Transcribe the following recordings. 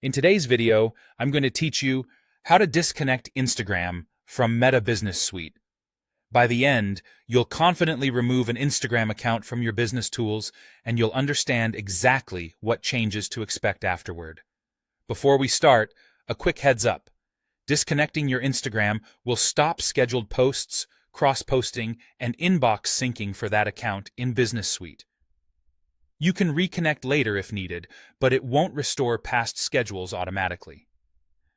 In today's video, I'm going to teach you how to disconnect Instagram from Meta Business Suite. By the end, you'll confidently remove an Instagram account from your business tools, and you'll understand exactly what changes to expect afterward. Before we start, a quick heads up. Disconnecting your Instagram will stop scheduled posts, cross-posting, and inbox syncing for that account in Business Suite. You can reconnect later if needed, but it won't restore past schedules automatically.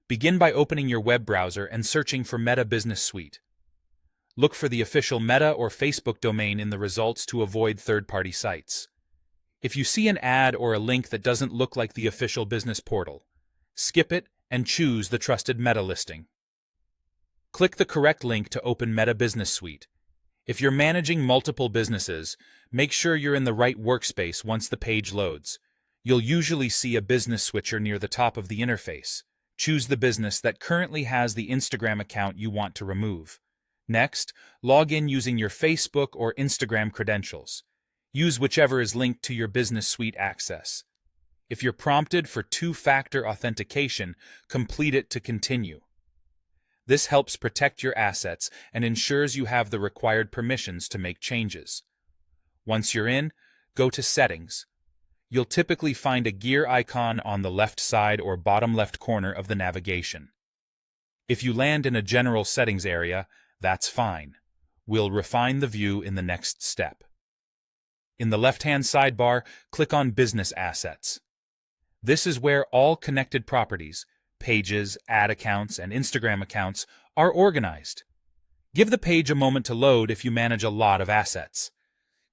Begin by opening your web browser and searching for Meta Business Suite. Look for the official Meta or Facebook domain in the results to avoid third-party sites. If you see an ad or a link that doesn't look like the official business portal, skip it and choose the trusted Meta listing. Click the correct link to open Meta Business Suite. If you're managing multiple businesses, make sure you're in the right workspace once the page loads. You'll usually see a business switcher near the top of the interface. Choose the business that currently has the Instagram account you want to remove. Next, log in using your Facebook or Instagram credentials. Use whichever is linked to your Business Suite access. If you're prompted for two-factor authentication, complete it to continue. This helps protect your assets and ensures you have the required permissions to make changes. Once you're in, go to Settings. You'll typically find a gear icon on the left side or bottom left corner of the navigation. If you land in a general settings area, that's fine. We'll refine the view in the next step. In the left-hand sidebar, click on Business Assets. This is where all connected properties, pages, ad accounts, and Instagram accounts are organized. Give the page a moment to load if you manage a lot of assets.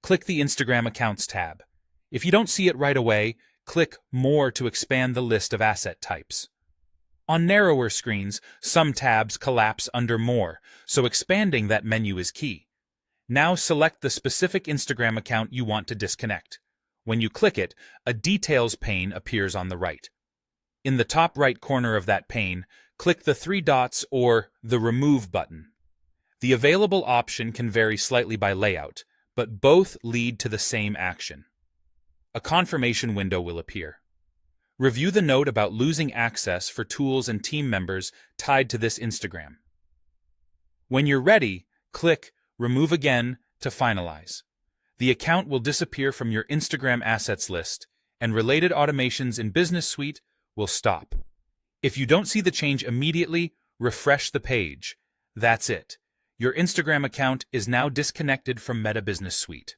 Click the Instagram Accounts tab. If you don't see it right away, click More to expand the list of asset types. On narrower screens, some tabs collapse under More, so expanding that menu is key. Now select the specific Instagram account you want to disconnect. When you click it, a Details pane appears on the right. In the top right corner of that pane, click the three dots or the Remove button. The available option can vary slightly by layout, but both lead to the same action. A confirmation window will appear. Review the note about losing access for tools and team members tied to this Instagram. When you're ready, click Remove Again to finalize. The account will disappear from your Instagram assets list, and related automations in Business Suite will stop. If you don't see the change immediately, refresh the page. That's it. Your Instagram account is now disconnected from Meta Business Suite.